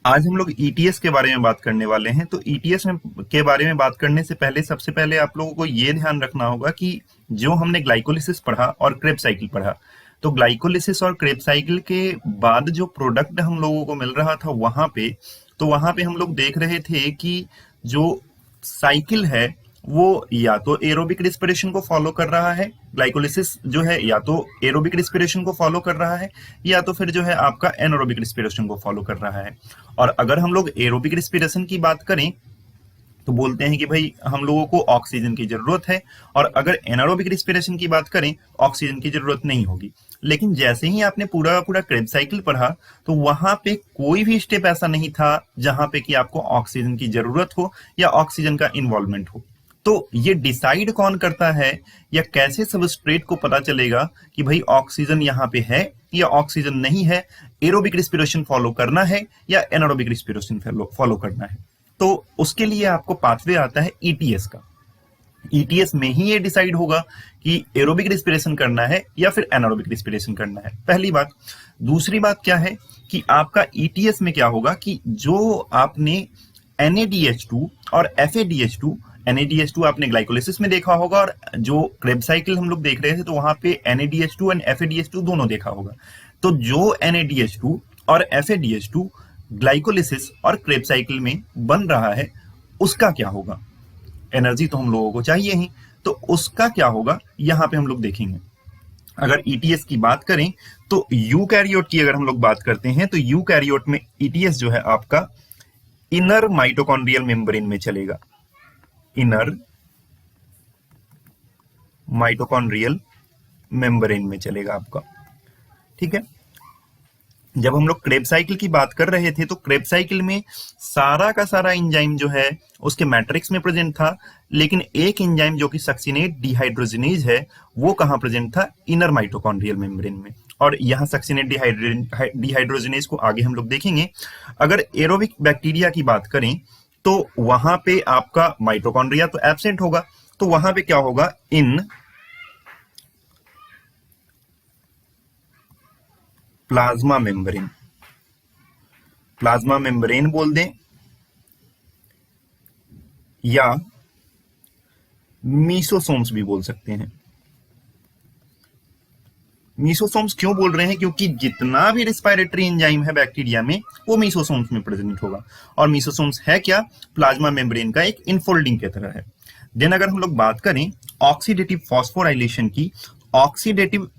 आज हम लोग ईटीएस के बारे में बात करने वाले हैं। तो ईटीएस में के बारे में बात करने से पहले सबसे पहले आप लोगों को ये ध्यान रखना होगा कि जो हमने ग्लाइकोलिसिस पढ़ा और क्रेब्स साइकिल पढ़ा, तो ग्लाइकोलिसिस और क्रेब्स साइकिल के बाद जो प्रोडक्ट हम लोगों को मिल रहा था वहां पे हम लोग देख रहे थे कि जो साइकिल है वो या तो एरोबिक रिस्पिरेशन को फॉलो कर रहा है, ग्लाइकोलिसिस जो है या तो एरोबिक रिस्पिरेशन को फॉलो कर रहा है या तो फिर जो है आपका एनारोबिक रिस्पिरेशन को फॉलो कर रहा है। और अगर हम लोग एरोबिक रिस्पिरेशन की बात करें तो बोलते हैं कि भाई हम लोगों को ऑक्सीजन की जरूरत है, और अगर एनारोबिक रिस्पिरेशन की बात करें ऑक्सीजन की जरूरत नहीं होगी। लेकिन जैसे ही आपने पूरा पूरा क्रेब्स साइकिल पढ़ा तो वहां पे कोई भी स्टेप ऐसा नहीं था जहां पे कि आपको ऑक्सीजन की जरूरत हो या ऑक्सीजन का इन्वॉल्वमेंट हो। तो ये डिसाइड कौन करता है या कैसे सबस्ट्रेट को पता चलेगा कि भाई ऑक्सीजन यहाँ पे है या ऑक्सीजन नहीं है, एरोबिक रिस्पिरेशन फॉलो करना है या एनारोबिक रिस्पिरेशन फॉलो करना है। तो उसके लिए आपको पाथवे आता है ईटीएस का। ईटीएस में ही ये डिसाइड होगा कि एरोबिक रिस्पिरेशन करना है या फिर एनारोबिक रिस्पिरेशन करना है, पहली बात। दूसरी बात क्या है कि आपका ईटीएस में क्या होगा कि जो आपने NADH2 और FADH2, NADH2 आपने ग्लाइकोलिसिस में देखा होगा और जो क्रेब्स साइकिल हम लोग देख रहे थे तो वहां पे NADH2 और FADH2 दोनों देखा होगा। तो जो NADH2 और FADH2 ग्लाइकोलिसिस और क्रेब्स साइकिल में बन रहा है उसका क्या होगा, एनर्जी तो हम लोगों को चाहिए ही, तो उसका क्या होगा यहां पे हम लोग देखेंगे। अगर ईटीएस की बात करें तो यूकैरियोट की अगर हम लोग बात करते हैं तो यूकैरियोट में ईटीएस जो है आपका इनर माइटोकॉन्ड्रियल मेम्ब्रेन में चलेगा, इनर माइटोकॉन्ड्रियल मेम्ब्रेन में चलेगा आपका, ठीक है। जब हम लोग क्रेब्स साइकिल की बात कर रहे थे तो क्रेब्स साइकिल में सारा का सारा एंजाइम जो है उसके मैट्रिक्स में प्रेजेंट था, लेकिन एक एंजाइम जो कि सक्सिनेट डिहाइड्रोजिनेज है वो कहां प्रेजेंट था, इनर माइटोकॉन्ड्रियल मेम्ब्रेन में। और यहां सक्सिनेट डिहाइड्रोजिनेज को आगे हम लोग देखेंगे। अगर एरोबिक बैक्टीरिया की बात करें तो वहां पे आपका माइटोकॉन्ड्रिया तो एब्सेंट होगा, तो वहां पे क्या होगा, in plasma membrane, plasma membrane बोल दें या मीसोसोम्स भी बोल सकते हैं। मीसोसोम्स क्यों बोल रहे हैं, क्योंकि जितना भी रिस्पायरेटरी एंजाइम है बैक्टीरिया में वो मीसोसोम्स में प्रेजेंट होगा। और मीसोसोम्स है क्या, प्लाज्मा मेम्ब्रेन का एक इनफोल्डिंग की तरह है। देन अगर हम लोग बात करें ऑक्सीडेटिव फॉस्फोराइलेशन की, ऑक्सीडेटिव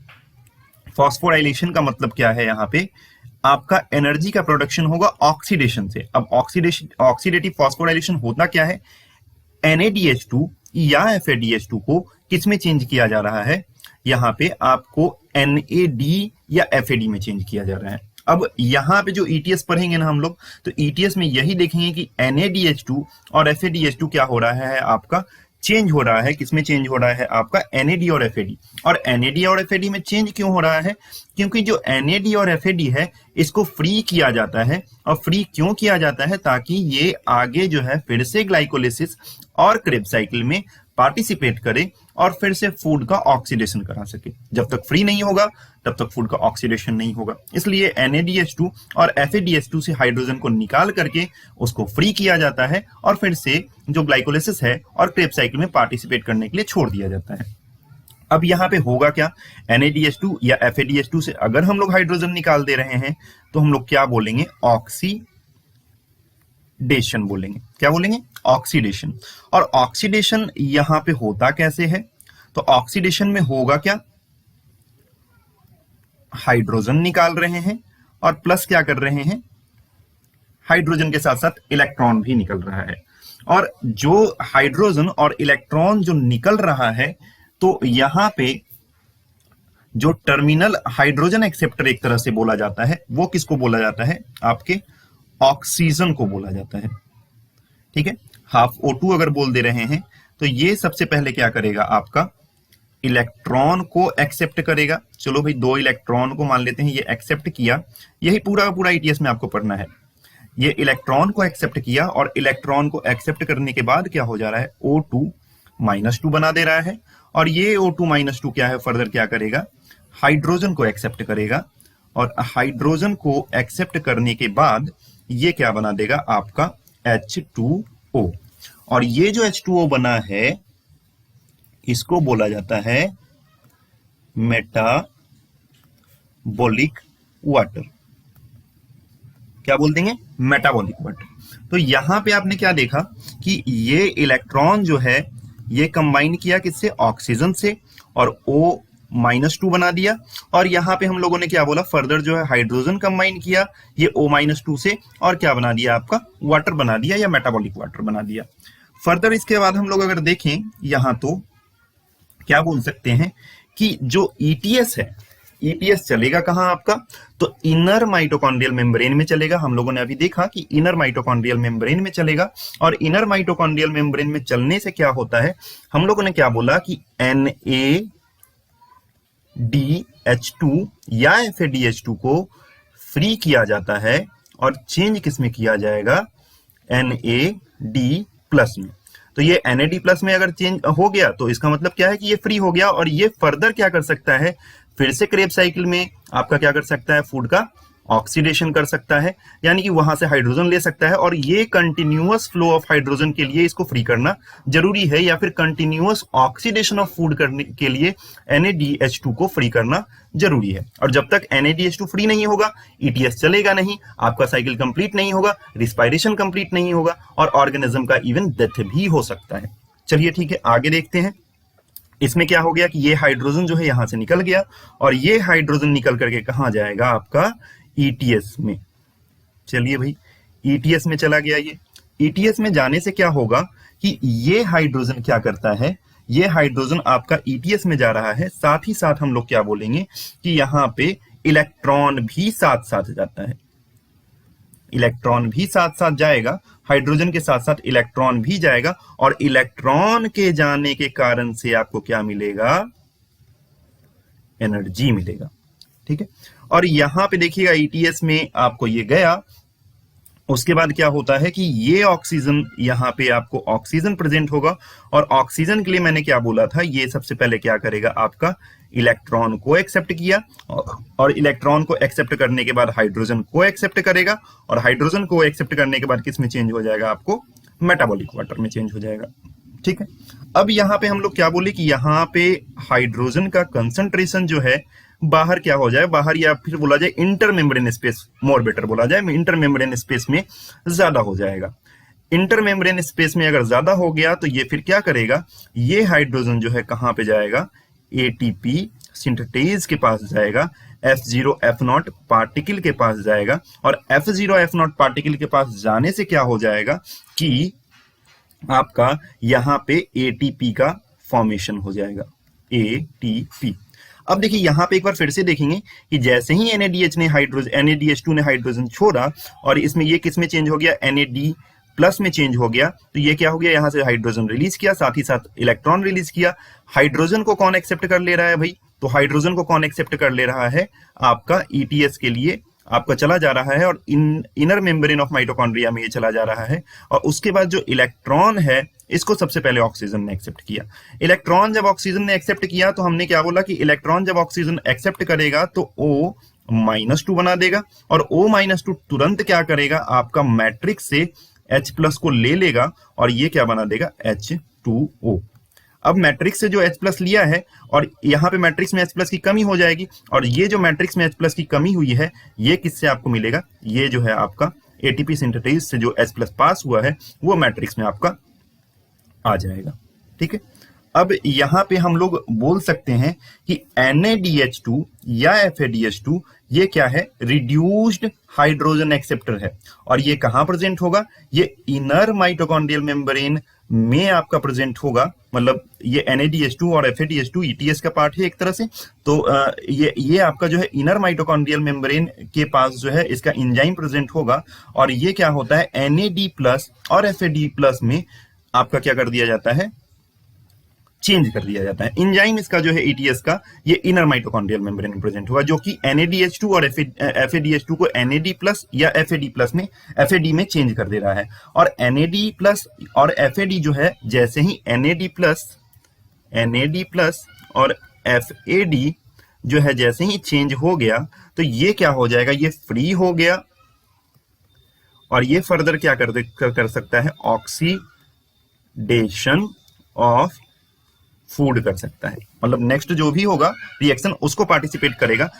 फॉस्फोराइलेशन का मतलब क्या है, यहाँ पे आपका एनर्जी का प्रोडक्शन होगा ऑक्सीडेशन से। अब ऑक्सीडेटिव फॉस्फोराइलेशन होता क्या है, NADH2 या FADH2 को किस में चेंज किया जा रहा है, यहाँ पे आपको NAD या FAD में चेंज किया जा रहा है। अब यहाँ पे जो ETS पढ़ेंगे ना हम लोग, तो ETS में यही देखेंगे कि NADH2 और FADH2 क्या हो रहा है, आपका चेंज हो रहा है। किसमें चेंज हो रहा है, आपका NAD और FAD। और NAD और FAD में चेंज क्यों हो रहा है, क्योंकि जो NAD और FAD है इसको फ्री किया जाता है। और फ्री क्यों किया जाता है, ताकि ये आगे जो है फिर से ग्लाइकोलिसिस और क्रेब्स साइकिल में पार्टिसिपेट करे और फिर से फूड का ऑक्सीडेशन करा सके। जब तक फ्री नहीं होगा तब तक फूड का ऑक्सीडेशन नहीं होगा। इसलिए NADH2 और FADH2 से हाइड्रोजन को निकाल करके उसको फ्री किया जाता है और फिर से जो ग्लाइकोलिसिस है और क्रेब्स साइकिल में पार्टिसिपेट करने के लिए छोड़ दिया जाता है। अब यहाँ पे होगा क्या, NADH2 या FADH2 से अगर हम लोग हाइड्रोजन निकाल दे रहे हैं तो हम लोग क्या बोलेंगे, ऑक्सीडेशन बोलेंगे। क्या बोलेंगे, ऑक्सीडेशन। और ऑक्सीडेशन यहां पे होता कैसे है, तो ऑक्सीडेशन में होगा क्या, हाइड्रोजन निकाल रहे हैं और प्लस क्या कर रहे हैं, हाइड्रोजन के साथ साथ इलेक्ट्रॉन भी निकल रहा है। और जो हाइड्रोजन और इलेक्ट्रॉन जो निकल रहा है, तो यहां पे जो टर्मिनल हाइड्रोजन एक्सेप्टर एक तरह से बोला जाता है, वो किसको बोला जाता है, आपके ऑक्सीजन को बोला जाता है, ठीक है। हाफ O2 अगर बोल दे रहे हैं तो ये सबसे पहले क्या करेगा, आपका इलेक्ट्रॉन को एक्सेप्ट करेगा। चलो भाई, 2 इलेक्ट्रॉन को मान लेते हैं, ये एक्सेप्ट किया। यही पूरा पूरा ETS में आपको पढ़ना है। ये इलेक्ट्रॉन को एक्सेप्ट किया और इलेक्ट्रॉन को एक्सेप्ट करने के बाद क्या हो जा रहा है, O2-2 बना दे रहा है। और ये O2-2 क्या है, फर्दर क्या करेगा, हाइड्रोजन को एक्सेप्ट करेगा। और हाइड्रोजन को एक्सेप्ट करने के बाद ये क्या बना देगा आपका H2O। और ये जो H2O बना है इसको बोला जाता है मेटाबॉलिक वाटर। क्या बोल देंगे? Metabolic water. तो यहां पे आपने क्या देखा कि ये इलेक्ट्रॉन जो है ये कंबाइन किया किससे? ऑक्सीजन से, और O-2 बना दिया। और यहां पे हम लोगों ने क्या बोला? फर्दर जो है हाइड्रोजन कंबाइन किया ये O-2 से, और क्या बना दिया? आपका वाटर बना दिया या मेटाबॉलिक वाटर बना दिया। फर्दर इसके बाद हम लोग अगर देखें यहां तो क्या बोल सकते हैं कि जो ईटीएस है, ईटीएस चलेगा कहां आपका? तो इनर माइटोकॉन्ड्रियल मेम्ब्रेन में चलेगा। हम लोगों ने अभी देखा कि इनर माइटोकॉन्ड्रियल मेम्ब्रेन में चलेगा। और इनर माइटोकॉन्ड्रियल मेम्ब्रेन में चलने से क्या होता है? हम लोगों ने क्या बोला कि NADH2 या FADH2 को फ्री किया जाता है और चेंज किस में किया जाएगा? NAD+ में। तो ये NAD+ में अगर चेंज हो गया तो इसका मतलब क्या है कि ये फ्री हो गया, और ये फर्दर क्या कर सकता है? फिर से क्रेब साइकिल में आपका क्या कर सकता है? फूड का ऑक्सीडेशन कर सकता है, यानी कि वहां से हाइड्रोजन ले सकता है। और ये कंटिन्यूअस फ्लो ऑफ हाइड्रोजन के लिए इसको फ्री करना जरूरी है, या फिर कंटिन्यूअस ऑक्सीडेशन ऑफ फूड करने के लिए NADH2 को फ्री करना जरूरी है। और जब तक NADH2 फ्री नहीं होगा ETS चलेगा नहीं, आपका साइकिल कंप्लीट नहीं होगा, रिस्पायरेशन कंप्लीट नहीं होगा, और ऑर्गेनिज्म का इवन डेथ भी हो सकता है। चलिए ठीक है, आगे देखते हैं। इसमें क्या हो गया कि ये हाइड्रोजन जो है यहां से निकल गया, और ये हाइड्रोजन निकल करके कहां जाएगा? आपका ETS में। चलिए भाई, ETS में चला गया। ये ETS में जाने से क्या होगा कि ये हाइड्रोजन क्या करता है? ये हाइड्रोजन आपका ETS में जा रहा है, साथ ही साथ हम लोग क्या बोलेंगे कि यहां पे इलेक्ट्रॉन भी साथ साथ जाता है। इलेक्ट्रॉन भी साथ साथ जाएगा, हाइड्रोजन के साथ साथ इलेक्ट्रॉन भी जाएगा, और इलेक्ट्रॉन के जाने के कारण से आपको क्या मिलेगा? एनर्जी मिलेगा। ठीक है, और यहां पे देखिएगा ETS में आपको ये गया, उसके बाद क्या होता है कि ये ऑक्सीजन, यहां पे आपको ऑक्सीजन प्रेजेंट होगा, और ऑक्सीजन के लिए मैंने क्या बोला था? ये सबसे पहले क्या करेगा? आपका इलेक्ट्रॉन को एक्सेप्ट किया, और इलेक्ट्रॉन को एक्सेप्ट करने के बाद हाइड्रोजन को एक्सेप्ट करेगा, और हाइड्रोजन को एक्सेप्ट करने के बाद किस में चेंज हो जाएगा? आपको मेटाबॉलिक वाटर में चेंज हो जाएगा। ठीक है, अब यहां पे हम लोग क्या बोले कि यहां पे हाइड्रोजन का कंसंट्रेशन जो है बाहर क्या हो जाए? बाहर, या फिर बोला जाए inter membrane space, more better बोला जाए, इंटर मेम्ब्रेन स्पेस में ज्यादा हो जाएगा। इंटर मेम्ब्रेन स्पेस में अगर ज्यादा हो गया तो ये फिर क्या करेगा? ये हाइड्रोजन जो है कहां पे जाएगा? ATP सिंथेटेज के पास जाएगा, F0F0 पार्टिकल के पास जाएगा, और F0F0 पार्टिकल के पास जाने से क्या हो जाएगा कि आपका यहां पे ATP का फॉर्मेशन हो जाएगा। ATP। अब देखिए यहां पे एक बार फिर से देखेंगे कि जैसे ही NADH2 ने हाइड्रोजन छोड़ा, और इसमें ये किस में चेंज हो गया? NAD+ में चेंज हो गया। तो ये क्या हो गया? यहां से हाइड्रोजन रिलीज किया, साथ ही साथ इलेक्ट्रॉन रिलीज किया। हाइड्रोजन को कौन एक्सेप्ट कर ले रहा है भाई? तो हाइड्रोजन को कौन एक्सेप्ट कर ले रहा है? आपका ETS के लिए आपका चला जा रहा है, और इनर मेम्ब्रेन ऑफ माइटोकॉन्ड्रिया में ये चला जा रहा है। और उसके बाद जो इलेक्ट्रॉन है इसको सबसे पहले ऑक्सीजन ने एक्सेप्ट किया। इलेक्ट्रॉन जब ऑक्सीजन ने एक्सेप्ट किया तो हमने क्या बोला कि इलेक्ट्रॉन जब ऑक्सीजन एक्सेप्ट करेगा तो O-2 बना देगा, और O-2 तुरंत क्या करेगा? आपका मैट्रिक्स से H+ को ले लेगा, और ये क्या बना देगा? H2O। अब मैट्रिक्स से जो H+ लिया है, और यहां पे मैट्रिक्स में H+ की कमी हो जाएगी, और ये जो मैट्रिक्स में H+ की कमी हुई है ये किससे आपको मिलेगा? ये जो है आपका ATP सिंथेटेज से जो H+ पास हुआ है वो मैट्रिक्स में आपका आ जाएगा। ठीक है, अब यहां पे हम लोग बोल सकते हैं कि NADH2 या FADH2 ये क्या है? रिड्यूस्ड हाइड्रोजन एक्सेप्टर है, और ये कहां प्रेजेंट होगा? ये इनर माइटोकॉन्ड्रियल मेम्ब्रेन में आपका प्रेजेंट होगा। मतलब ये NADH2 और FADH2 ETS का पार्ट है एक तरह से। तो ये आपका जो है इनर माइटोकॉन्ड्रियल मेम्ब्रेन के पास जो है इसका एंजाइम प्रेजेंट होगा, और ये क्या होता है? NAD+ और FAD+ में आपका क्या कर दिया जाता है? चेंज कर दिया जाता है। एंजाइम इसका जो है ETS का ये इनर माइटोकॉन्ड्रियल मेम्ब्रेन में प्रेजेंट होगा, जो कि NADH2 और FADH2 को NAD+ या FAD+ में FAD में चेंज कर दे रहा है। और NAD+ और FAD जो है, जैसे ही NAD+ और FAD जो है जैसे ही चेंज हो गया तो ये क्या हो जाएगा? ये फ्री हो गया, और ये फर्दर क्या कर सकता है, ऑक्सीडेशन ऑफ फूड कर सकता है। मतलब नेक्स्ट जो भी होगा रिएक्शन उसको पार्टिसिपेट करेगा।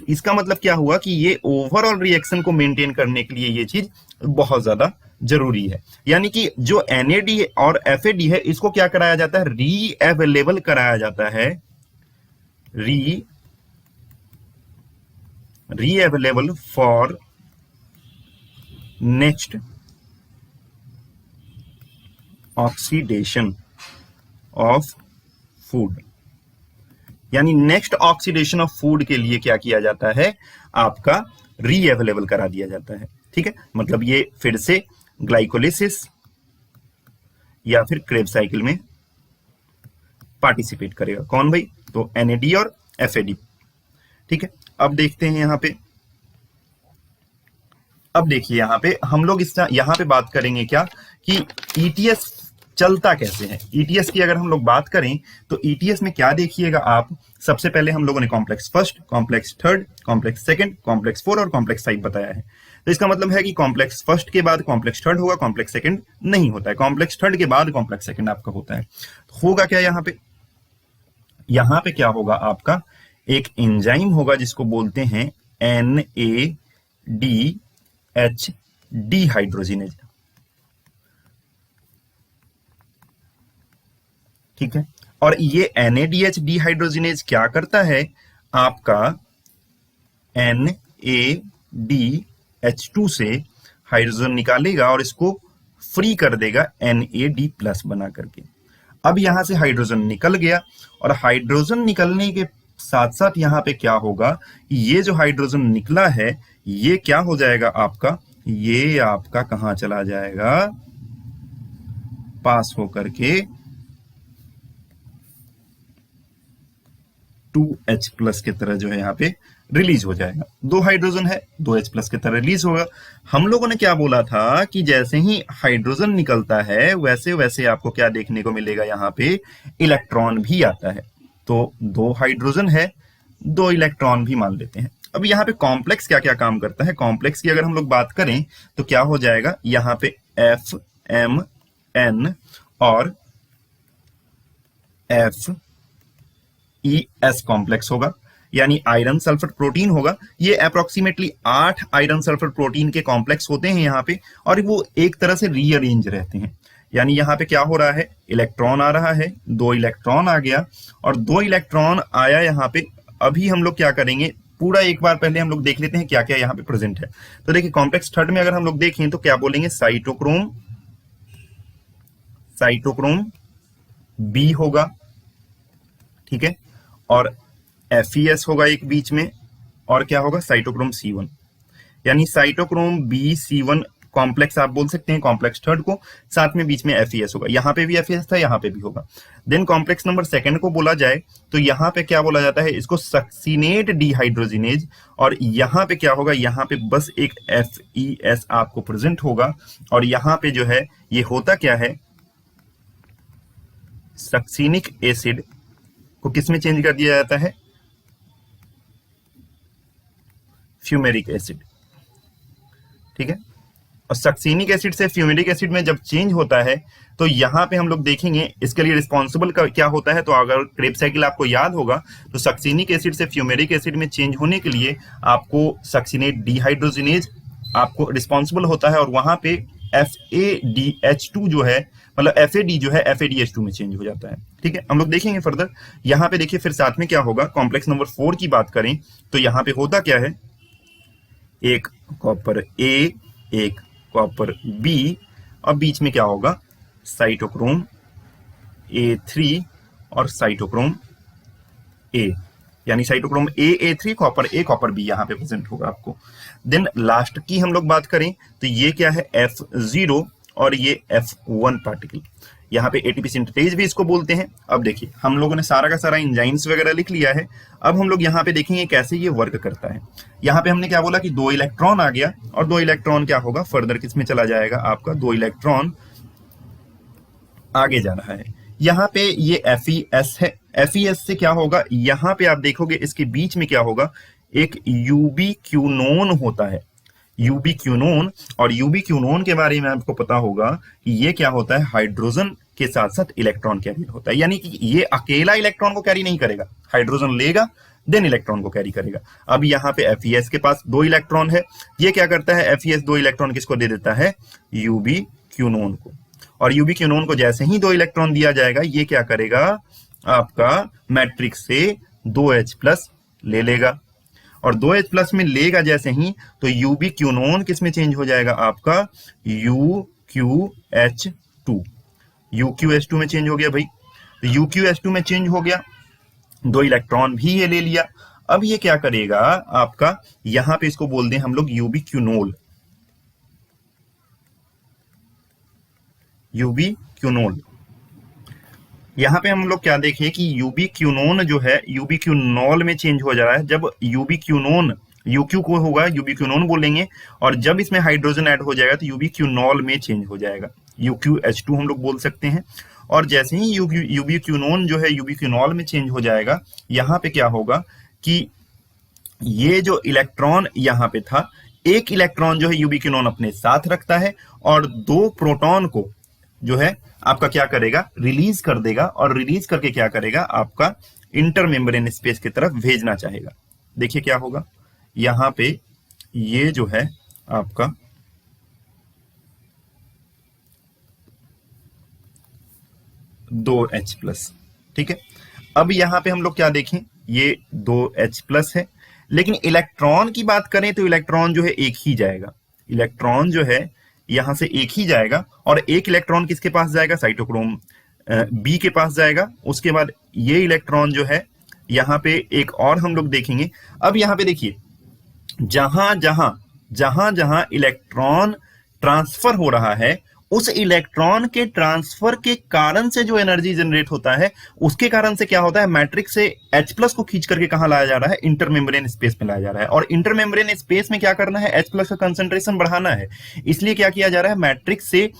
इसका मतलब क्या हुआ कि ये ओवरऑल रिएक्शन को मेंटेन करने के लिए ये चीज बहुत ज्यादा जरूरी है। यानी कि जो एनएडी और एफएडी है इसको क्या कराया जाता है, री अवेलेबल कराया जाता है, री available for next oxidation of food. यानी नेक्स्ट ऑक्सीडेशन ऑफ फूड के लिए क्या किया जाता है, आपका री अवेलेबल करा दिया जाता है। ठीक है, मतलब ये फिर से ग्लाइकोलिसिस या फिर क्रेब साइकिल में पार्टिसिपेट करेगा। कौन भाई, तो एनएडी और एफएडी। ठीक है, अब देखते हैं यहां पे, अब देखिए यहां पे हम लोग यहां पे बात करेंगे क्या कि ईटीएस चलता कैसे है। ईटीएस की अगर हम लोग बात करें तो ईटीएस में क्या देखिएगा आप, सबसे पहले हम लोगों ने complex first, complex third, complex second, complex four और कॉम्प्लेक्स फाइव बताया है। तो इसका मतलब है कि कॉम्प्लेक्स फर्स्ट के बाद कॉम्प्लेक्स थर्ड होगा, कॉम्प्लेक्स सेकंड नहीं होता है, कॉम्प्लेक्स थर्ड के बाद कॉम्प्लेक्स सेकंड आपका होता है। तो होगा क्या यहाँ पे, यहां पे क्या होगा आपका, एक एंजाइम होगा जिसको बोलते हैं NADH डिहाइड्रोजिनेज। ठीक है, और ये NADH डिहाइड्रोजिनेज क्या करता है, आपका NADH2 से हाइड्रोजन निकालेगा और इसको फ्री कर देगा NAD प्लस बना करके। अब यहां से हाइड्रोजन निकल गया और हाइड्रोजन निकलने के साथ साथ यहां पे क्या होगा, ये जो हाइड्रोजन निकला है ये क्या हो जाएगा आपका, ये आपका कहां चला जाएगा, पास होकर के 2H प्लस की तरह जो है यहाँ पे रिलीज हो जाएगा। दो हाइड्रोजन है, 2H प्लस की तरह रिलीज होगा। हम लोगों ने क्या बोला था कि जैसे ही हाइड्रोजन निकलता है वैसे वैसे आपको क्या देखने को मिलेगा, यहाँ पे इलेक्ट्रॉन भी आता है। तो दो हाइड्रोजन है, दो इलेक्ट्रॉन भी मान लेते हैं। अब यहाँ पे कॉम्प्लेक्स क्या क्या काम करता है, कॉम्प्लेक्स की अगर हम लोग बात करें तो क्या हो जाएगा, यहाँ पे FMN और FES कॉम्प्लेक्स होगा, यानी आयरन सल्फर प्रोटीन होगा। ये अप्रोक्सीमेटली 8 आयरन सल्फर प्रोटीन के कॉम्प्लेक्स होते हैं यहाँ पे, और वो एक तरह से रीअरेंज रहते हैं। यानी यहाँ पे क्या हो रहा है, इलेक्ट्रॉन आ रहा है, दो इलेक्ट्रॉन आ गया और दो इलेक्ट्रॉन आया यहाँ पे। अभी हम लोग क्या करेंगे, पूरा एक बार पहले हम लोग देख लेते हैं क्या क्या यहाँ पे प्रेजेंट है। तो देखिए कॉम्प्लेक्स थर्ड में अगर हम लोग देखें तो क्या बोलेंगे, साइटोक्रोम बी होगा, ठीक है, और FES होगा एक बीच में, और क्या होगा, साइटोक्रोम C1। यानी साइटोक्रोम BC1 कॉम्प्लेक्स आप बोल सकते हैं कॉम्प्लेक्स थर्ड को, साथ में बीच में FES होगा। यहां पे भी FES था, यहां पे भी होगा। देन कॉम्प्लेक्स नंबर सेकंड को बोला जाए तो यहां पे क्या बोला जाता है, इसको सक्सिनेट डिहाइड्रोजिनेज, और यहां पे क्या होगा, यहां पे बस एक FES आपको प्रेजेंट होगा। और यहां पे जो है ये होता क्या है, सक्सिनिक एसिड को किसमें चेंज कर दिया जाता है, फ्यूमेरिक एसिड। ठीक है, और सक्सिनिक एसिड से फ्यूमेरिक एसिड में जब चेंज होता है तो यहां पे हम लोग देखेंगे इसके लिए रिस्पॉन्सिबल क्या होता है। तो अगर क्रेब साइकिल आपको याद होगा तो सक्सिनिक एसिड से फ्यूमेरिक एसिड में चेंज होने के लिए आपको सक्सिनेट डिहाइड्रोजिनेज आपको रिस्पॉन्सिबल होता है, और वहां पे FADH2 जो है, मतलब FAD जो है FADH2 में चेंज हो जाता है। ठीक है, हम लोग देखेंगे फर्दर। यहां पे देखिए फिर साथ में क्या होगा, कॉम्प्लेक्स नंबर 4 की बात करें तो यहां पे होता क्या है, एक कॉपर A, एक कॉपर B, और बीच में क्या होगा, साइटोक्रोम A3 और साइटोक्रोम A, यानी cytochrome A3, copper A, copper B यहां पे प्रेजेंट होगा आपको। देन लास्ट की हम लोग बात करें तो ये क्या है, F0 और ये F1 पार्टिकल। यहाँ पे एटीपी सिंथेटेज भी इसको बोलते हैं। अब देखिए हम लोगों ने सारा का सारा एंजाइम्स वगैरह लिख लिया है। अब हम लोग यहाँ पे देखेंगे कैसे ये वर्क करता है। यहाँ पे हमने क्या बोला कि दो इलेक्ट्रॉन आ गया, और दो इलेक्ट्रॉन क्या होगा, फर्दर किस में चला जाएगा, आपका दो इलेक्ट्रॉन आगे जा रहा है। यहाँ पे ये FES है, FES से क्या होगा, यहाँ पे आप देखोगे इसके बीच में क्या होगा, एक यूबीक्यूनोन होता है। Ubiquinone. और यूबी क्यूनोन के बारे में आपको पता होगा कि ये क्या होता है, हाइड्रोजन के साथ साथ इलेक्ट्रॉन कैरियर होता है, यानी कि ये अकेला इलेक्ट्रॉन को कैरी नहीं करेगा, हाइड्रोजन लेगा देन इलेक्ट्रॉन को कैरी करेगा। अब यहाँ पे FeS के पास 2 इलेक्ट्रॉन है, ये क्या करता है, FeS 2 इलेक्ट्रॉन किसको दे देता है, यूबी क्यूनोन को। और यूबी क्यूनोन को जैसे ही 2 इलेक्ट्रॉन दिया जाएगा, ये क्या करेगा, आपका मैट्रिक्स से 2H+ ले लेगा। और 2H+ में लेगा जैसे ही, तो यूबी क्यूनोन किस में चेंज हो जाएगा, आपका UqH2, UqH2 में चेंज हो गया भाई। तो UqH2 में चेंज हो गया, 2 इलेक्ट्रॉन भी ये ले लिया। अब ये क्या करेगा आपका, यहां पे इसको बोल दें हम लोग यूबी क्यूनोल, यूबी क्यूनोल। यहां पे हम लोग क्या देखें कि यूबी क्यूनोन जो है यूबी क्यूनोल में चेंज हो जा रहा है। जब यूबी क्यूनोन यूक्यू को होगा यूबी क्यूनोन बोलेंगे, और जब इसमें हाइड्रोजन ऐड हो जाएगा तो यूबी क्यूनोल में चेंज हो जाएगा, UqH2 हम लोग बोल सकते हैं। और जैसे ही यूबी क्यूनोन जो है यूबी क्यूनोल में चेंज हो जाएगा, यहाँ पे क्या होगा कि ये जो इलेक्ट्रॉन यहाँ पे था, एक इलेक्ट्रॉन जो है यूबी क्यूनोन अपने साथ रखता है और 2 प्रोटॉन को जो है आपका क्या करेगा, रिलीज कर देगा। और रिलीज करके क्या करेगा, आपका इंटर मेम्ब्रेन स्पेस की तरफ भेजना चाहेगा। देखिए क्या होगा, यहां पे ये जो है आपका H+, ठीक है। अब यहां पे हम लोग क्या देखें, ये 2H+ है, लेकिन इलेक्ट्रॉन की बात करें तो इलेक्ट्रॉन जो है एक ही जाएगा, इलेक्ट्रॉन जो है यहां से एक ही जाएगा। और एक इलेक्ट्रॉन किसके पास जाएगा, साइटोक्रोम B के पास जाएगा। उसके बाद ये इलेक्ट्रॉन जो है यहां पे एक और हम लोग देखेंगे। अब यहां पे देखिए, जहां जहां इलेक्ट्रॉन ट्रांसफर हो रहा है, उस इलेक्ट्रॉन के ट्रांसफर के कारण से जो एनर्जी जनरेट होता है, उसके कारण से क्या होता है, मैट्रिक्स से H+ को खींच करके कहां लाया जा रहा है, इंटर मेम्ब्रेन स्पेस में लाया जा रहा है। और इंटर मेम्ब्रेन स्पेस में क्या करना है, H+ का कंसंट्रेशन बढ़ाना है। इसलिए क्या किया जा रहा है, मैट्रिक्स से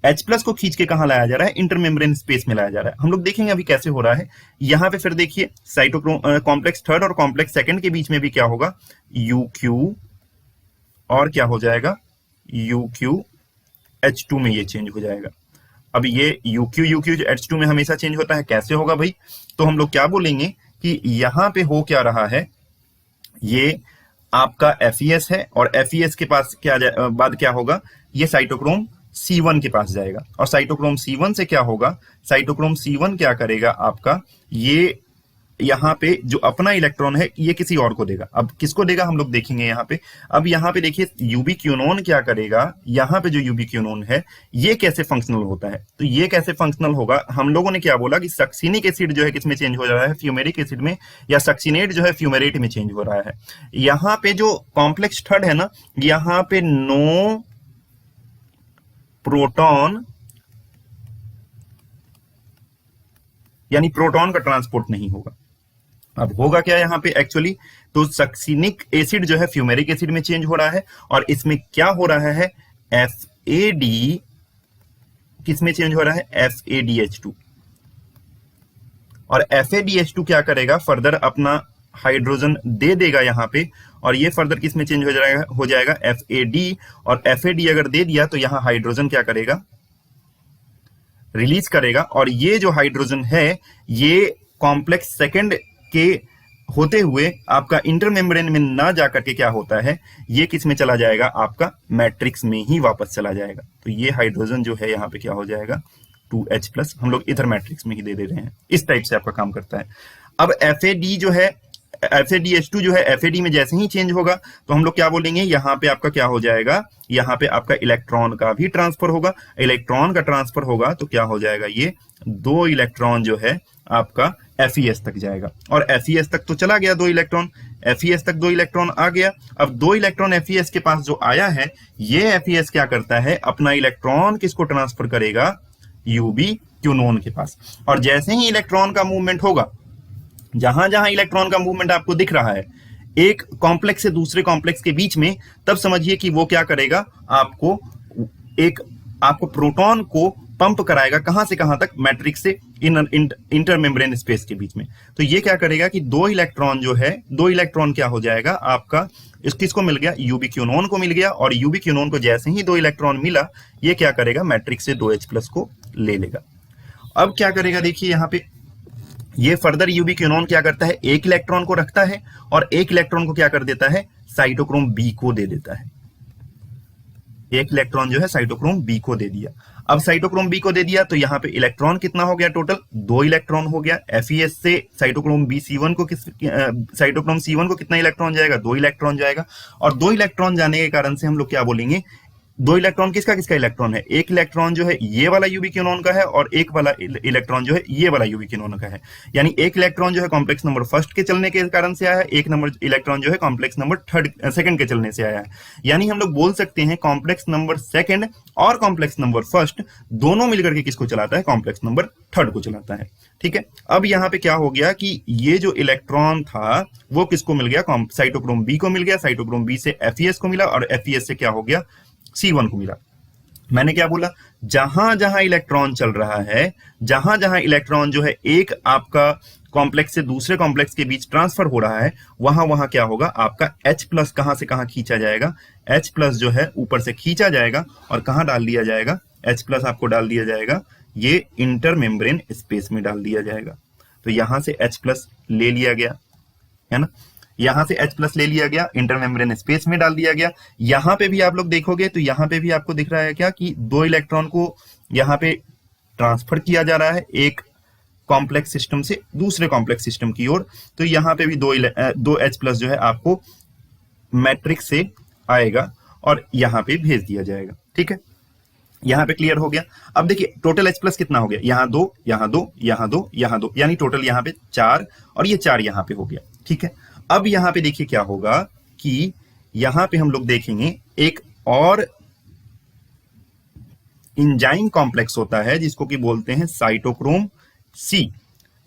H+ को खींच के कहां लाया जा रहा है, इंटर मेम्ब्रेन स्पेस में लाया जा रहा है। हम लोग देखेंगे अभी कैसे हो रहा है। यहां पे फिर देखिए, साइटोक्रोम कॉम्प्लेक्स थर्ड और कॉम्प्लेक्स सेकंड के बीच में भी क्या होगा, UQ और क्या हो जाएगा, UqH2 में ये चेंज हो जाएगा। अब ये UqH2 में हमेशा चेंज होता है, कैसे होगा भाई, तो हम लोग क्या बोलेंगे कि यहां पे हो क्या रहा है, ये आपका FeS है और FeS के पास क्या बाद क्या होगा, ये साइटोक्रोम C1 के पास जाएगा। और साइटोक्रोम C1 से क्या होगा, साइटोक्रोम C1 क्या करेगा आपका, ये यहाँ पे जो अपना इलेक्ट्रॉन है ये किसी और को देगा। अब किसको देगा हम लोग देखेंगे यहाँ पे। अब यहाँ पे देखिए यूबी क्यूनोन क्या करेगा, यहाँ पे जो यूबी क्यूनोन है ये कैसे फंक्शनल होता है, तो ये कैसे फंक्शनल होगा, हम लोगों ने क्या बोला कि सक्सिनिक एसिड जो है किसमें चेंज हो रहा है, फ्यूमेरिक एसिड में, या सक्सिनेट जो है फ्यूमेरेट में चेंज हो रहा है। यहाँ पे जो कॉम्प्लेक्स थर्ड है ना, यहाँ पे नो प्रोटॉन, यानी प्रोटॉन का ट्रांसपोर्ट नहीं होगा। अब होगा क्या यहाँ पे एक्चुअली, तो सक्सिनिक एसिड जो है फ्यूमेरिक एसिड में चेंज हो रहा है, और इसमें क्या हो रहा है, FAD किस में चेंज हो रहा है, FADH2। और FADH2 क्या करेगा, फर्दर अपना हाइड्रोजन दे देगा यहाँ पे, और ये फर्दर किस में चेंज हो जाएगा FAD। और FAD अगर दे दिया तो यहाँ हाइड्रोजन क्या करेगा, रिलीज करेगा। और ये जो हाइड्रोजन है ये कॉम्प्लेक्स सेकंड के होते हुए आपका इंटर मेम्ब्रेन में ना जाकर के क्या होता है, ये किस में चला जाएगा, आपका मैट्रिक्स में ही वापस चला जाएगा। तो ये हाइड्रोजन जो है यहाँ पे क्या हो जाएगा, 2H+, हम लोग इधर मैट्रिक्स में ही दे रहे हैं। इस टाइप से आपका काम करता है। अब FAD जो है, FADH2 जो है FAD में जैसे ही चेंज होगा तो हम लोग क्या बोलेंगे, यहाँ पे आपका क्या हो जाएगा, यहाँ पे आपका इलेक्ट्रॉन का भी ट्रांसफर होगा। इलेक्ट्रॉन का ट्रांसफर होगा तो क्या हो जाएगा, ये 2 इलेक्ट्रॉन जो है आपका FeS तक जाएगा। और FeS तक तो चला गया 2 इलेक्ट्रॉन, FeS तक 2 इलेक्ट्रॉन आ गया। अब 2 इलेक्ट्रॉन FeS के पास जो आया है, ये FeS क्या करता है, अपना इलेक्ट्रॉन किसको ट्रांसफर करेगा, यूबी क्यूनोन के पास। और जैसे ही इलेक्ट्रॉन का मूवमेंट होगा, जहां जहां इलेक्ट्रॉन का मूवमेंट आपको दिख रहा है एक कॉम्प्लेक्स से दूसरे कॉम्प्लेक्स के बीच में, तब समझिए कि वो क्या करेगा, आपको प्रोटॉन को पंप कराएगा, कहां से कहां तक, मैट्रिक्स से इंटर मेम्ब्रेन स्पेस के बीच में। तो ये क्या करेगा कि दो इलेक्ट्रॉन जो है, दो इलेक्ट्रॉन क्या हो जाएगा आपका, किसको मिल गया, यूबिक्यूनोन को मिल गया, और यूबिक्यूनोन को जैसे ही दो इलेक्ट्रॉन मिला, ये क्या करेगा, मैट्रिक्स से 2H+ को ले लेगा। अब क्या करेगा, देखिए यहां पे ये फर्दर यूबिक्यूनोन क्या करता है, एक इलेक्ट्रॉन को रखता है और एक इलेक्ट्रॉन को क्या कर देता है, साइटोक्रोम बी को दे देता है। एक इलेक्ट्रॉन जो है साइटोक्रोम बी को दे दिया। अब साइटोक्रोम बी को दे दिया तो यहाँ पे इलेक्ट्रॉन कितना हो गया, टोटल 2 इलेक्ट्रॉन हो गया। FeS से साइटोक्रोम बी C1 को साइटोक्रोम C1 को कितना इलेक्ट्रॉन जाएगा, 2 इलेक्ट्रॉन जाएगा। और 2 इलेक्ट्रॉन जाने के कारण से हम लोग क्या बोलेंगे, 2 इलेक्ट्रॉन किसका किसका इलेक्ट्रॉन है, एक इलेक्ट्रॉन जो है ये वाला यूबिक्यूनोन का है और एक वाला इलेक्ट्रॉन जो है ये वाला यूबिक्यूनोन का है। यानी एक इलेक्ट्रॉन जो है कॉम्प्लेक्स नंबर फर्स्ट के चलने के कारण से आया है, एक नंबर इलेक्ट्रॉन जो है कॉम्प्लेक्स नंबर सेकंड के चलने से आया है। यानी हम लोग बोल सकते हैं कॉम्प्लेक्स नंबर सेकंड और कॉम्प्लेक्स नंबर फर्स्ट दोनों मिलकर के किसको चलाता है, कॉम्प्लेक्स नंबर थर्ड को चलाता है। ठीक है, अब यहाँ पे क्या हो गया कि ये जो इलेक्ट्रॉन था वो किसको मिल गया, साइटोक्रोम बी को मिल गया। साइटोक्रोम बी से FeS को मिला और FeS से क्या हो गया, C1 को मिला। मैंने क्या बोला, जहां जहां इलेक्ट्रॉन चल रहा है, जहां जहां इलेक्ट्रॉन जो है एक आपका कॉम्प्लेक्स से दूसरे कॉम्प्लेक्स के बीच ट्रांसफर हो रहा है, वहां वहां क्या होगा, आपका H+ कहां से कहां खींचा जाएगा, H+ जो है ऊपर से खींचा जाएगा और कहां डाल दिया जाएगा, H+ आपको डाल दिया जाएगा ये इंटर मेम्ब्रेन स्पेस में डाल दिया जाएगा। तो यहां से H+ ले लिया गया है ना, यहां से H+ ले लिया गया, इंटर मेम्ब्रेन स्पेस में डाल दिया गया। यहां पे भी आप लोग देखोगे तो यहां पे भी आपको दिख रहा है क्या कि 2 इलेक्ट्रॉन को यहां पे ट्रांसफर किया जा रहा है एक कॉम्प्लेक्स सिस्टम से दूसरे कॉम्प्लेक्स सिस्टम की ओर। तो यहां पे भी 2 H+ जो है आपको मैट्रिक्स से आएगा और यहां पे भेज दिया जाएगा। ठीक है, यहां पे क्लियर हो गया। अब देखिए टोटल H+ कितना हो गया, यहां 2, यहां 2, यहां 2, यहां 2, यानी टोटल यहां पे 4 और ये 4 यहां पे हो गया। ठीक है, अब यहां पे देखिए क्या होगा कि यहां पे हम लोग देखेंगे एक और इंजाइम कॉम्प्लेक्स होता है जिसको कि बोलते हैं साइटोक्रोम सी।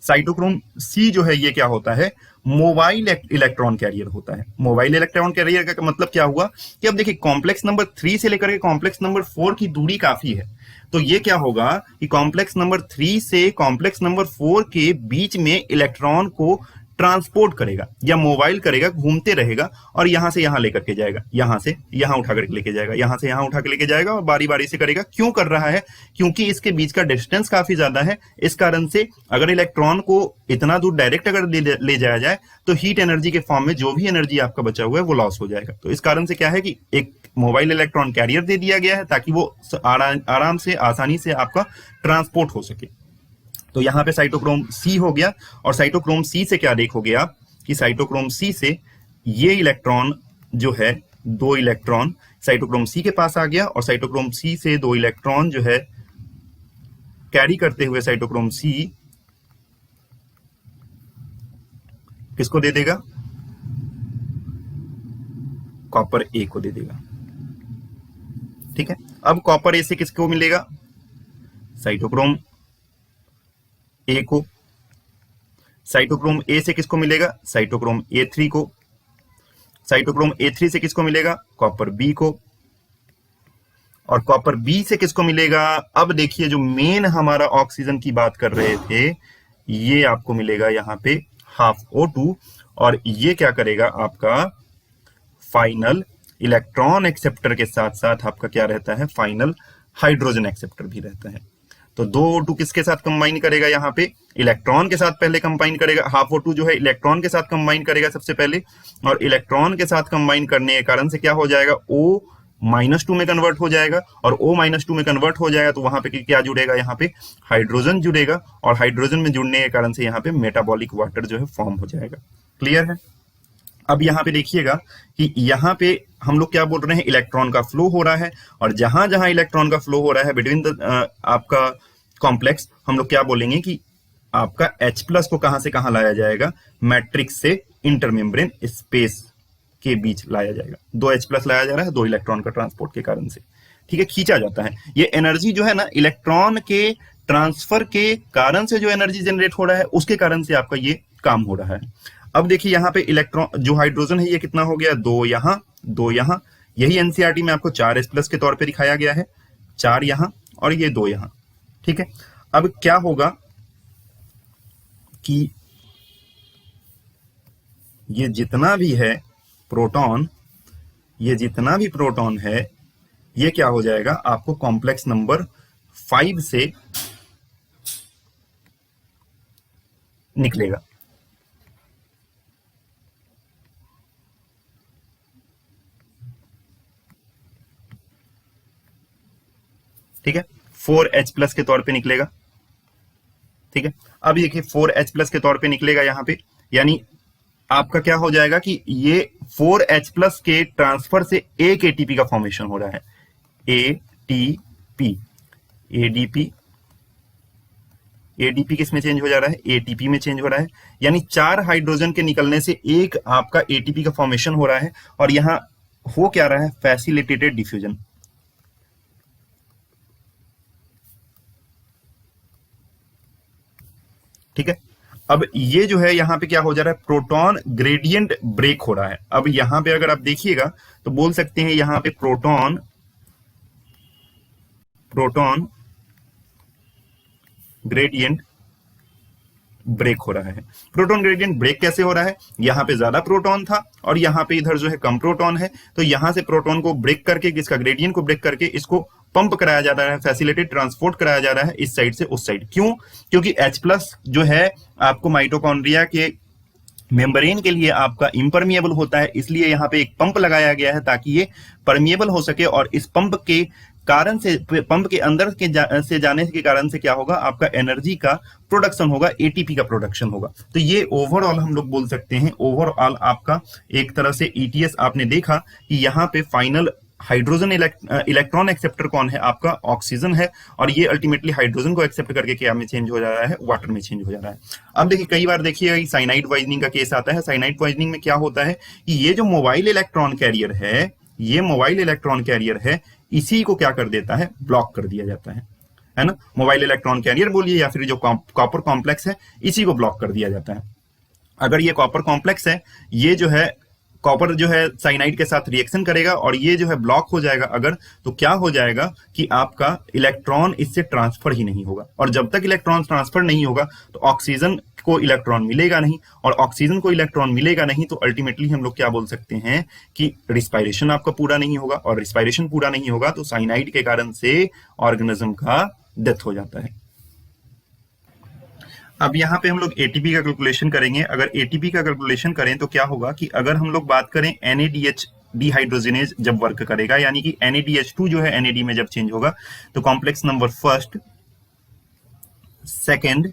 साइटोक्रोम सी जो है ये क्या होता है, मोबाइल इलेक्ट्रॉन कैरियर होता है। मोबाइल इलेक्ट्रॉन कैरियर का मतलब क्या हुआ कि अब देखिए कॉम्प्लेक्स नंबर 3 से लेकर के कॉम्प्लेक्स नंबर 4 की दूरी काफी है। तो ये क्या होगा कि कॉम्प्लेक्स नंबर 3 से कॉम्प्लेक्स नंबर 4 के बीच में इलेक्ट्रॉन को ट्रांसपोर्ट करेगा या मोबाइल करेगा, घूमते रहेगा और यहां से यहां लेकर के जाएगा, यहां से यहां उठा करके लेके जाएगा, यहां से यहां उठा के लेके जाएगा और बारी बारी से करेगा। क्यों कर रहा है, क्योंकि इसके बीच का डिस्टेंस काफी ज्यादा है। इस कारण से अगर इलेक्ट्रॉन को इतना दूर डायरेक्ट अगर ले जाया जाए तो हीट एनर्जी के फॉर्म में जो भी एनर्जी आपका बचा हुआ है वो लॉस हो जाएगा। तो इस कारण से क्या है कि एक मोबाइल इलेक्ट्रॉन कैरियर दे दिया गया है ताकि वो आराम से आसानी से आपका ट्रांसपोर्ट हो सके। तो यहां पे साइटोक्रोम सी हो गया और साइटोक्रोम सी से क्या देखोगे आप कि साइटोक्रोम सी से ये इलेक्ट्रॉन जो है 2 इलेक्ट्रॉन साइटोक्रोम सी के पास आ गया और साइटोक्रोम सी से 2 इलेक्ट्रॉन जो है कैरी करते हुए साइटोक्रोम सी किसको दे देगा, कॉपर ए को दे देगा। ठीक है, अब कॉपर ए से किसको मिलेगा, साइटोक्रोम ए को। साइटोक्रोम ए से किसको मिलेगा, साइटोक्रोम A3 को। साइटोक्रोम A3 से किसको मिलेगा, कॉपर बी को। और कॉपर बी से किसको मिलेगा, अब देखिए जो मेन हमारा ऑक्सीजन की बात कर रहे थे ये आपको मिलेगा यहां पे हाफ O2 और ये क्या करेगा आपका फाइनल इलेक्ट्रॉन एक्सेप्टर के साथ साथ आपका क्या रहता है, फाइनल हाइड्रोजन एक्सेप्टर भी रहता है। तो 2 O2 किसके साथ कंबाइन करेगा, यहाँ पे इलेक्ट्रॉन के साथ पहले कंबाइन करेगा। हाफ O2 जो है इलेक्ट्रॉन के साथ कंबाइन करेगा सबसे पहले और इलेक्ट्रॉन के साथ कंबाइन करने के कारण से क्या हो जाएगा, O-2 में कन्वर्ट हो जाएगा और O-2 में कन्वर्ट हो जाएगा तो वहां पे क्या जुड़ेगा, यहाँ पे हाइड्रोजन जुड़ेगा और हाइड्रोजन में जुड़ने के कारण से यहाँ पे मेटाबॉलिक वाटर जो है फॉर्म हो जाएगा। क्लियर है। अब यहाँ पे देखिएगा कि यहाँ पे हम लोग क्या बोल रहे हैं, इलेक्ट्रॉन का फ्लो हो रहा है और जहां जहां इलेक्ट्रॉन का फ्लो हो रहा है बिटवीन द आपका कॉम्प्लेक्स, हम लोग क्या बोलेंगे कि आपका H+ को कहां से कहां लाया जाएगा, मैट्रिक्स से इंटरमेम्ब्रेन स्पेस के बीच लाया जाएगा। 2 H+ लाया जा रहा है 2 इलेक्ट्रॉन का ट्रांसपोर्ट के कारण से। ठीक है, खींचा जाता है। ये एनर्जी जो है ना इलेक्ट्रॉन के ट्रांसफर के कारण से जो एनर्जी जनरेट हो रहा है उसके कारण से आपका ये काम हो रहा है। अब देखिए यहाँ पे इलेक्ट्रॉन जो हाइड्रोजन है ये कितना हो गया, 2 यहां 2 यहां। यही एनसीईआरटी में आपको 4H+ के तौर पे दिखाया गया है, 4 यहां और ये 2 यहां। ठीक है, अब क्या होगा कि ये जितना भी है प्रोटॉन, ये जितना भी प्रोटॉन है, ये क्या हो जाएगा, आपको कॉम्प्लेक्स नंबर 5 से निकलेगा। ठीक है, 4H+ के तौर पे निकलेगा। ठीक है, अब देखिए 4H+ के तौर पे निकलेगा यहां पे, यानी आपका क्या हो जाएगा कि ये 4H+ के ट्रांसफर से एक एटीपी का फॉर्मेशन हो रहा है, एटीपी, एडीपी, एडीपी किस में चेंज हो जा रहा है, एटीपी में चेंज हो रहा है। यानी 4 हाइड्रोजन के निकलने से एक आपका एटीपी का फॉर्मेशन हो रहा है, और यहां हो क्या रहा है, फैसिलिटेटेड डिफ्यूजन। ठीक है, अब ये जो है यहां पे क्या हो जा रहा है, प्रोटॉन ग्रेडियंट ब्रेक हो रहा है। अब यहां पे अगर आप देखिएगा तो बोल सकते हैं यहां पे प्रोटॉन ग्रेडियंट ब्रेक हो रहा है। प्रोटॉन ग्रेडियंट ब्रेक कैसे हो रहा है, यहां पे ज्यादा प्रोटॉन था और यहां पे इधर जो है कम प्रोटॉन है, तो यहां से प्रोटॉन को ब्रेक करके, इसका ग्रेडियंट को ब्रेक करके इसको पंप कराया जा रहा है, फैसिलिटेट ट्रांसपोर्ट कराया जा रहा है इस साइड से उस साइड। क्यों, क्योंकि H+ जो है आपको माइटोकॉन्ड्रिया के मेम्ब्रेन के लिए आपका इम्परमिएबल होता है, इसलिए यहां पे एक पंप लगाया गया है ताकि ये परमिएबल हो सके, और इस पंप के कारण से, पंप के अंदर से जाने के कारण से क्या होगा, आपका एनर्जी का प्रोडक्शन होगा, एटीपी का प्रोडक्शन होगा। तो ये ओवरऑल हम लोग बोल सकते हैं, ओवरऑल आपका एक तरह से ईटीएस आपने देखा कि यहाँ पे फाइनल हाइड्रोजन इलेक्ट्रॉन एक्सेप्टर कौन है, आपका ऑक्सीजन है, और ये अल्टीमेटली हाइड्रोजन को एक्सेप्ट करके क्या में चेंज हो जा रहा है, वाटर में चेंज हो जा रहा है। अब देखिए कई बार देखिएगा कि साइनाइड पॉइजनिंग का केस आता है। साइनाइड पॉइजनिंग में क्या होता है कि ये जो मोबाइल इलेक्ट्रॉन कैरियर है, ये मोबाइल इलेक्ट्रॉन कैरियर है, इसी को क्या कर देता है, ब्लॉक कर दिया जाता है ना। मोबाइल इलेक्ट्रॉन कैरियर बोलिए या फिर जो कॉपर कॉम्प्लेक्स है, इसी को ब्लॉक कर दिया जाता है। अगर ये कॉपर कॉम्प्लेक्स है, ये जो है कॉपर जो है साइनाइड के साथ रिएक्शन करेगा और ये जो है ब्लॉक हो जाएगा अगर, तो क्या हो जाएगा कि आपका इलेक्ट्रॉन इससे ट्रांसफर ही नहीं होगा, और जब तक इलेक्ट्रॉन ट्रांसफर नहीं होगा तो ऑक्सीजन को इलेक्ट्रॉन मिलेगा नहीं, और ऑक्सीजन को इलेक्ट्रॉन मिलेगा नहीं तो अल्टीमेटली हम लोग क्या बोल सकते हैं कि रिस्पायरेशन आपका पूरा नहीं होगा, और रिस्पायरेशन पूरा नहीं होगा तो साइनाइड के कारण से ऑर्गेनिज्म का डेथ हो जाता है। अब यहाँ पे हम लोग एटीपी का कैलकुलेशन करेंगे। अगर एटीपी का कैलकुलेशन करें तो क्या होगा कि अगर हम लोग बात करें NADH डिहाइड्रोजिनेज जब वर्क करेगा, यानी कि NADH2 जो है NAD में जब चेंज होगा, तो complex number first, second,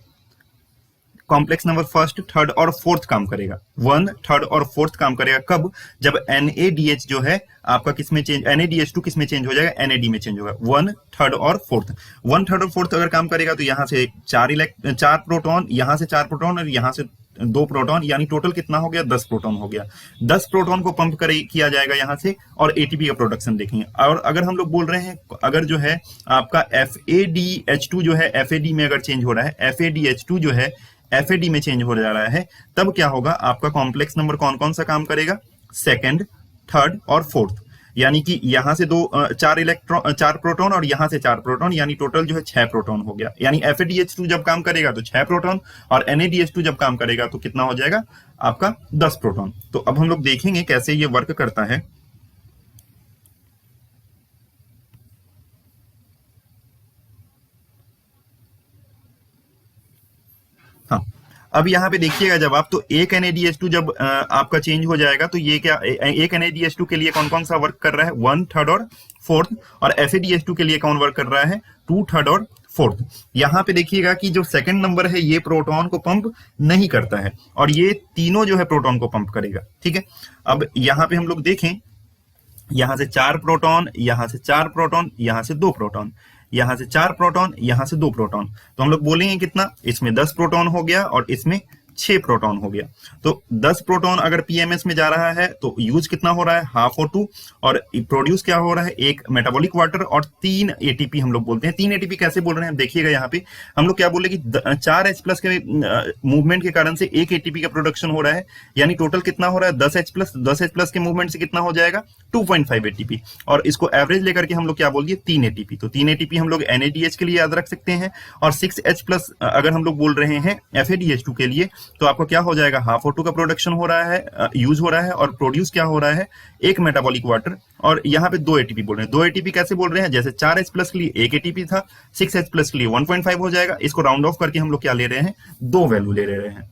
complex number first, third और फोर्थ काम करेगा। 1, 3 और 4 काम करेगा कब, जब NADH जो है आपका किसमें चेंज, NADH2 किसमें चेंज हो जाएगा, NAD में चेंज होगा। 1, 3 और 4, 1, 3 और 4 अगर काम करेगा तो यहां से 4 प्रोटॉन, यहां से 4 प्रोटॉन और यहां से 2 प्रोटॉन, यानी टोटल कितना हो गया, 10 प्रोटॉन हो गया। 10 प्रोटॉन को पंप किया जाएगा यहां से, और एटीपी का प्रोडक्शन देखेंगे। और अगर हम लोग बोल रहे हैं, अगर जो है आपका FADH2 जो है FAD में अगर चेंज हो रहा है, FADH2 जो है FAD में चेंज हो जा रहा है, तब क्या होगा, आपका कॉम्प्लेक्स नंबर कौन कौन सा काम करेगा, सेकंड, थर्ड और फोर्थ। यानी कि यहां से 4 प्रोटॉन और यहां से 4 प्रोटॉन, यानी टोटल जो है 6 प्रोटॉन हो गया। यानी FADH2 जब काम करेगा तो 6 प्रोटॉन, और NADH2 जब काम करेगा तो कितना हो जाएगा आपका 10 प्रोटॉन। तो अब हम लोग देखेंगे कैसे ये वर्क करता है। हाँ, अब यहाँ पे देखिएगा जब आप, तो एक NADH2 जब आपका चेंज हो जाएगा तो ये क्या, एक NADH2 के लिए कौन कौन सा वर्क कर रहा है, 1, 3 और 4, और FADH2 के लिए कौन वर्क कर रहा है, 2, 3 और 4। यहाँ पे देखिएगा कि जो सेकंड नंबर है ये प्रोटॉन को पंप नहीं करता है, और ये तीनों जो है प्रोटॉन को पंप करेगा। ठीक है, अब यहाँ पे हम लोग देखें, यहां से 4 प्रोटॉन, यहां से 4 प्रोटॉन, यहां से 2 प्रोटॉन, यहां से 4 प्रोटॉन, यहां से 2 प्रोटॉन, तो हम लोग बोलेंगे कितना, इसमें 10 प्रोटॉन हो गया और इसमें 6 प्रोटॉन हो गया। तो 10 प्रोटॉन अगर पीएमएस में जा रहा है तो यूज कितना हो रहा है, हाफ O2, और प्रोड्यूस क्या हो रहा है, एक मेटाबॉलिक वाटर और 3 एटीपी हम लोग बोलते हैं। 3 एटीपी कैसे बोल रहे हैं देखिएगा, यहाँ पे हम लोग क्या बोले कि 4 H प्लस के मूवमेंट के कारण से 1 एटीपी का प्रोडक्शन हो रहा है, यानी टोटल कितना हो रहा है 10 H प्लस के मूवमेंट से कितना हो जाएगा 2.5 एटीपी, और इसको एवरेज लेकर के हम लोग क्या बोल दिए 3 एटीपी। तो 3 एटीपी हम लोग NADH के लिए याद रख सकते हैं, और 6H प्लस अगर हम लोग बोल रहे हैं FADH2 के लिए, तो आपको क्या हो जाएगा, हाफ O2 का प्रोडक्शन हो रहा है, यूज हो रहा है, और प्रोड्यूस क्या हो रहा है, एक मेटाबॉलिक वाटर, और यहाँ पे 2 एटीपी बोल रहे हैं। 2 एटीपी कैसे बोल रहे हैं, जैसे 4H प्लस के लिए 1 एटीपी था, 6H प्लस के लिए 1.5 हो जाएगा। इसको राउंड ऑफ करके हम लोग क्या ले रहे हैं, 2 वैल्यू ले रहे हैं।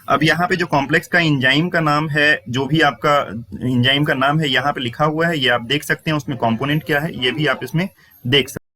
अब यहाँ पे जो कॉम्प्लेक्स का इंजाइम का नाम है, जो भी आपका इंजाइम का नाम है यहाँ पे लिखा हुआ है, ये आप देख सकते हैं, उसमें कंपोनेंट क्या है ये भी आप इसमें देख सकते हैं।